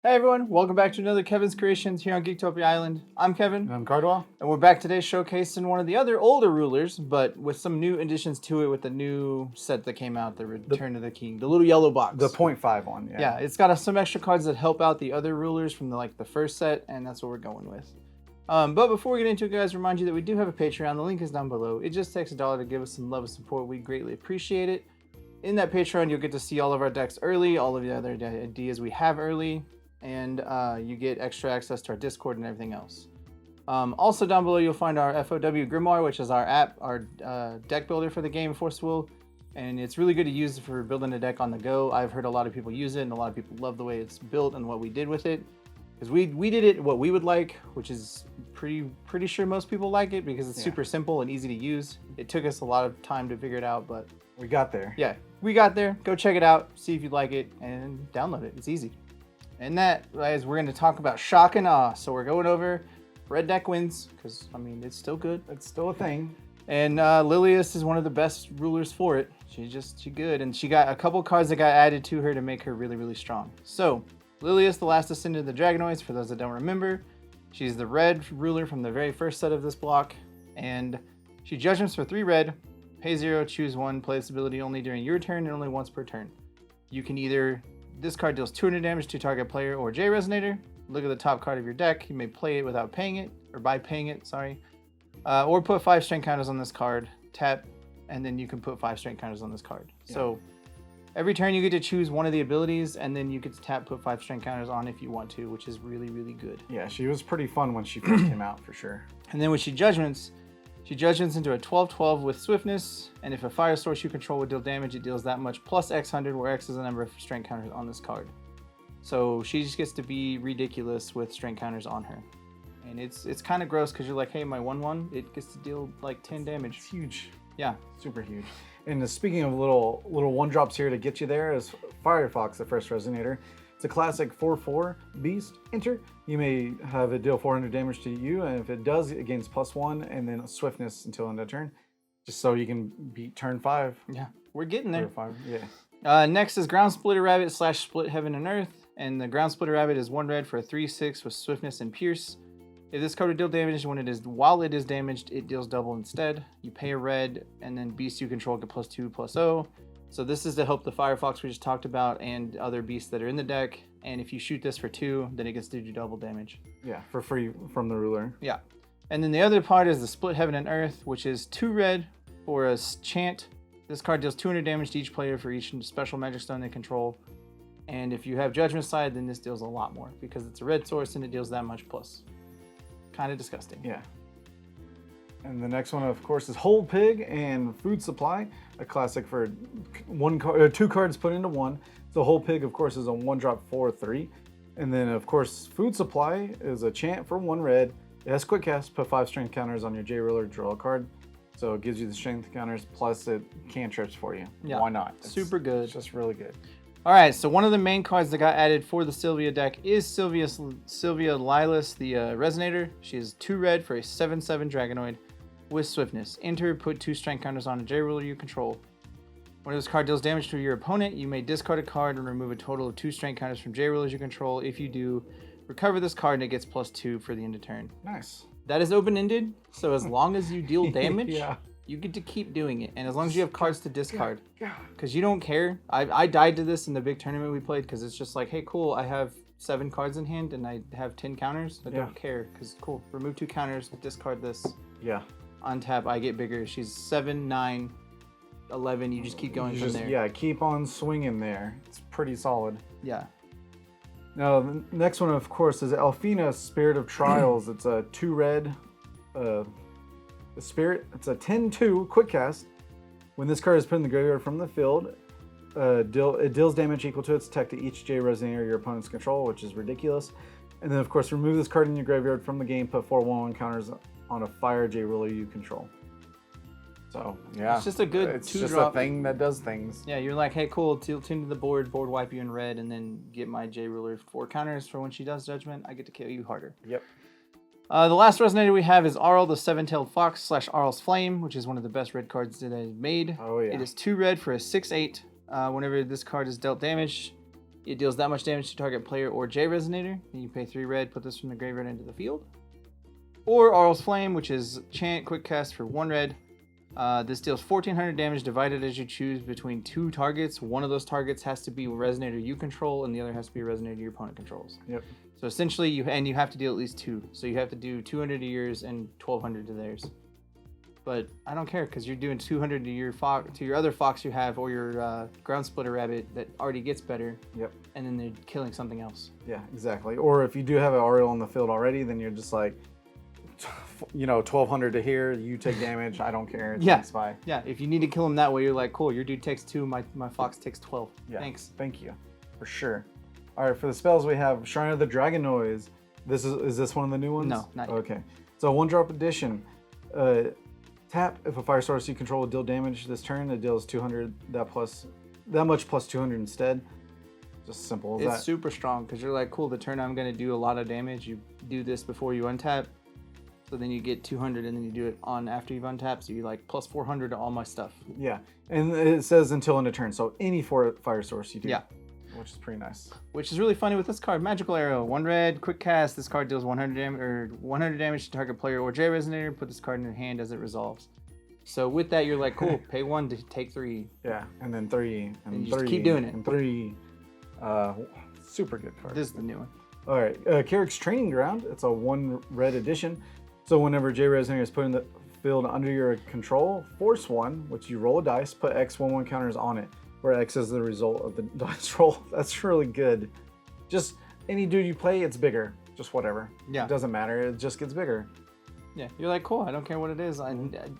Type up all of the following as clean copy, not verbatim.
Hey everyone, welcome back to another Kevin's Kreations here on Geektopia Island. I'm Kevin. And I'm Cardwell. And we're back today showcasing one of the other older rulers, but with some new additions to it with the new set that came out, the Return of the King, the little yellow box. The 0.5 one, yeah. Yeah, it's got some extra cards that help out the other rulers from the first set, and that's what we're going with. But before we get into it, guys, remind you that we do have a Patreon. The link is down below. It just takes $1 to give us some love and support. We greatly appreciate it. In that Patreon, you'll get to see all of our decks early, all of the other ideas we have early, and you get extra access to our Discord and everything else. Also down below, you'll find our FOW Grimoire, which is our app, our deck builder for the game, Force Will, and it's really good to use for building a deck on the go. I've heard a lot of people use it, and a lot of people love the way it's built and what we did with it. Because we did it what we would like, which is pretty sure most people like it because it's super simple and easy to use. It took us a lot of time to figure it out, but we got there. Yeah, we got there. Go check it out, see if you like it, and download it. It's easy. And that, guys, we're going to talk about Shock and Awe. So we're going over Red Deck wins, because, I mean, it's still good. It's still a thing. And Lilias is one of the best rulers for it. She's good. And she got a couple cards that got added to her to make her really, really strong. So, Lilias, the last Descendant of the Dragonoids, for those that don't remember. She's the red ruler from the very first set of this block. And she judgments for 3 red, pay 0, choose 1, play this ability only during your turn and only once per turn. You can either... This card deals 200 damage to target player or J Resonator. Look at the top card of your deck. You may play it without paying it, or by paying it, sorry. Or put 5 strength counters on this card. Tap, and then you can put 5 strength counters on this card. Yeah. So every turn you get to choose one of the abilities, and then you get to tap, put 5 strength counters on if you want to, which is really, really good. Yeah, she was pretty fun when she first came out, for sure. And then when she judgments into a 12/12 with swiftness, and if a fire source you control would deal damage, it deals that much plus X100, where X is the number of strength counters on this card. So she just gets to be ridiculous with strength counters on her. And it's kind of gross because you're like, hey, my 1/1, it gets to deal like 10 damage. It's huge. Yeah. Super huge. And speaking of little 1-drops here to get you there is Firefox, the first Resonator. It's a classic 4/4 beast. Enter. You may have it deal 400 damage to you, and if it does, it gains +1 and then swiftness until end of turn, just so you can beat turn 5. Yeah, we're getting there. 5. Yeah. Next is Groundsplitter Rabbit / Split Heaven and Earth, and the Groundsplitter Rabbit is 1 red for a 3/6 with swiftness and pierce. If this card would deal damage while it is damaged, it deals double instead. You pay a red, and then beasts you control get +2/+0. So this is to help the Firefox we just talked about and other beasts that are in the deck. And if you shoot this for 2, then it gets to do double damage. Yeah, for free from the ruler. Yeah. And then the other part is the Split Heaven and Earth, which is 2 red for a chant. This card deals 200 damage to each player for each special magic stone they control. And if you have Judgment Side, then this deals a lot more because it's a red source and it deals that much plus. Kind of disgusting. Yeah. And the next one, of course, is Whole Pig and Food Supply, a classic for 2 cards put into 1. So Whole Pig, of course, is a 1-drop 4/3. And then, of course, Food Supply is a chant for 1 red. It has quick cast, put 5 strength counters on your J Ruler, draw a card. So it gives you the strength counters, plus it cantrips for you. Yeah. Why not? Super good. It's just really good. All right, so one of the main cards that got added for the Sylvia deck is Sylvia Lilias, the Resonator. She is 2 red for a 7/7 Dragonoid with swiftness. Enter, put 2 strength counters on a J Ruler you control. When this card deals damage to your opponent, you may discard a card and remove a total of 2 strength counters from J Rulers you control. If you do, recover this card and it gets +2 for the end of turn. Nice. That is open-ended, so as long as you deal damage, yeah. You get to keep doing it. And as long as you have cards to discard. Because you don't care. I died to this in the big tournament we played because it's just like, hey, cool, I have 7 cards in hand and I have 10 counters. I don't care because, cool, remove 2 counters, discard this. Yeah. Untap, I get bigger. She's 7, 9, 11. You just keep going from there. Yeah, keep on swinging there. It's pretty solid. Yeah. Now, the next one, of course, is Elfina, Spirit of Trials. It's a 2 red spirit. It's a 10/2 quick cast. When this card is put in the graveyard from the field, it deals damage equal to its attack to each J Resonator your opponent's control, which is ridiculous. And then, of course, remove this card in your graveyard from the game, put 4 1/1 counters on a fire J Ruler you control. So, yeah. It's just a good 2-drop. It's just a thing that does things. Yeah, you're like, hey, cool, tune to the board wipe you in red, and then get my J Ruler 4 counters for when she does Judgment. I get to kill you harder. Yep. The last Resonator we have is Arl, the 7-tailed fox / Arl's Flame, which is one of the best red cards that I've made. Oh, yeah. It is 2 red for a 6/8. Whenever this card is dealt damage, It deals that much damage to target player or J Resonator. And you pay 3 red, put this from the graveyard into the field. Or Arl's Flame, which is chant, quick cast for 1 red. This deals 1400 damage divided as you choose between 2 targets. One of those targets has to be a Resonator you control, and the other has to be a Resonator your opponent controls. Yep. So essentially, you have to deal at least 2. So you have to do 200 to yours and 1200 to theirs. But I don't care because you're doing 200 to your other fox you have, or your Groundsplitter rabbit that already gets better. Yep. And then they're killing something else. Yeah, exactly. Or if you do have an Arle on the field already, then you're just like, 1200 to here, you take damage, I don't care, it's yeah. Spy. Yeah, if you need to kill him that way, you're like, cool, your dude takes 2, my fox takes 12. Yeah. Thanks. Thank you, for sure. All right, for the spells we have Shrine of the Dragonoids. Is this one of the new ones? No, not yet. Okay, so 1-drop addition. Tap, if a fire source you control will deal damage this turn, it deals 200, that much plus 200 instead. Just simple as that. It's super strong because you're like, cool, the turn I'm going to do a lot of damage, you do this before you untap. So then you get 200 and then you do it on after you've untapped. So you're like plus 400 to all my stuff. Yeah, and it says until end of turn. So any fire source you do. Yeah. Which is pretty nice. Which is really funny with this card. Magical Arrow. 1 red, quick cast. This card deals 100 damage to target player or J Resonator. Put this card in your hand as it resolves. So with that, you're like, cool, pay 1 to take 3. Yeah, and then 3, and you 3. just keep doing it. And 3. Super good card. This is the new one. All right, Kirik's Training Ground. It's a 1 red edition. So whenever J Resonator is put in the field under your control, force 1, which you roll a dice, put X 1/1 counters on it, where X is the result of the dice roll. That's really good. Just any dude you play, it's bigger. Just whatever. Yeah. It doesn't matter. It just gets bigger. Yeah, you're like, cool, I don't care what it is.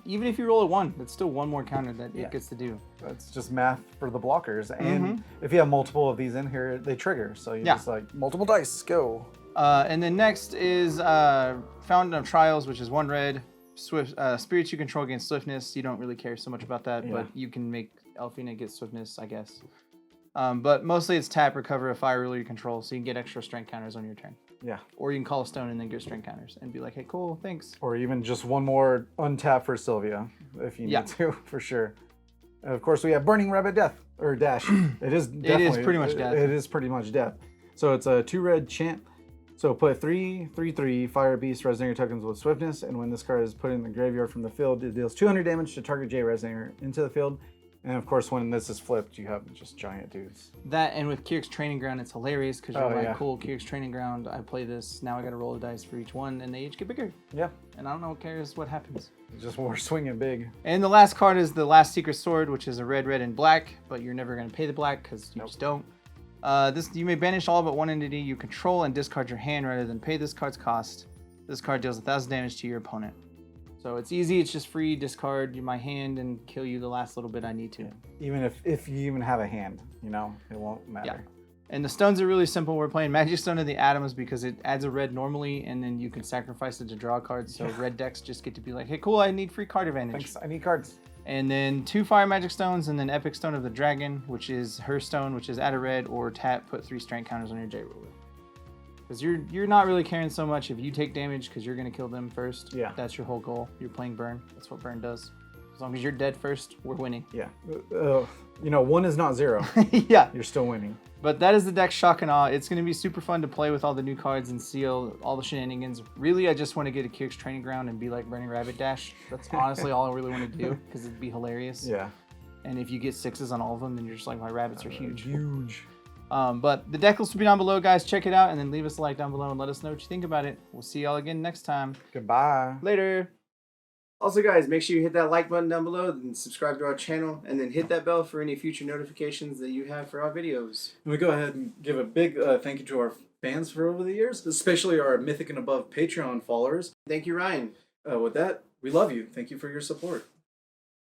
Even if you roll a 1, it's still 1 more counter that it gets to do. It's just math for the blockers. And if you have multiple of these in here, they trigger. So you just like, multiple dice, go. And then next is Fountain of Trials, which is 1 red. Swift spirits you control gain swiftness. You don't really care so much about that, but you can make Elfina get swiftness, I guess. But mostly it's tap, recover a fire ruler you control, so you can get extra strength counters on your turn. Yeah. Or you can call a stone and then get strength counters and be like, hey, cool, thanks. Or even just 1 more untap for Sylvia, if you need to, for sure. And of course, we have Burning Rabbit Death, or Dash. It is pretty much death. It is pretty much death. So it's a 2 red chant. So put 3/3 Fire Beast Resonator tokens with swiftness, and when this card is put in the graveyard from the field, it deals 200 damage to target J Resonator into the field. And of course, when this is flipped, you have just giant dudes. That, and with Kirik's Training Ground, it's hilarious because you're like, cool, Kirik's Training Ground, I play this, now I got to roll the dice for each one, and they each get bigger. Yeah. And I don't know what cares what happens. Just more swinging big. And the last card is the Last Secret Sword, which is a red, and black, but you're never going to pay the black because you just don't. You may banish all but 1 entity you control and discard your hand rather than pay this card's cost. This card deals 1,000 damage to your opponent. So it's easy, it's just free, discard my hand and kill you the last little bit I need to. Even if you even have a hand, it won't matter. Yeah. And the stones are really simple. We're playing Magic Stone of the Atoms because it adds a red normally, and then you can sacrifice it to draw cards. So red decks just get to be like, hey, cool, I need free card advantage. Thanks, I need cards. And then 2 Fire Magic Stones, and then Epic Stone of the Dragon, which is her stone, which is add a red, or tap, put 3 strength counters on your J Ruler. Because you're not really caring so much if you take damage because you're going to kill them first. Yeah. That's your whole goal. You're playing burn. That's what burn does. As long as you're dead first, we're winning. Yeah. 1 is not 0. Yeah. You're still winning. But that is the deck Shock and Awe. It's going to be super fun to play with all the new cards and see all the shenanigans. Really, I just want to get a Kirik's Training Ground and be like Burning Rabbit Dash. That's honestly all I really want to do because it'd be hilarious. Yeah. And if you get 6s on all of them, then you're just like, my rabbits are huge. Huge. But the deck list will be down below, guys. Check it out and then leave us a like down below and let us know what you think about it. We'll see y'all again next time. Goodbye. Later. Also, guys, make sure you hit that like button down below and subscribe to our channel, and then hit that bell for any future notifications that you have for our videos. And we go ahead and give a big thank you to our fans for over the years, especially our Mythic and Above Patreon followers. Thank you, Ryan. With that, we love you. Thank you for your support.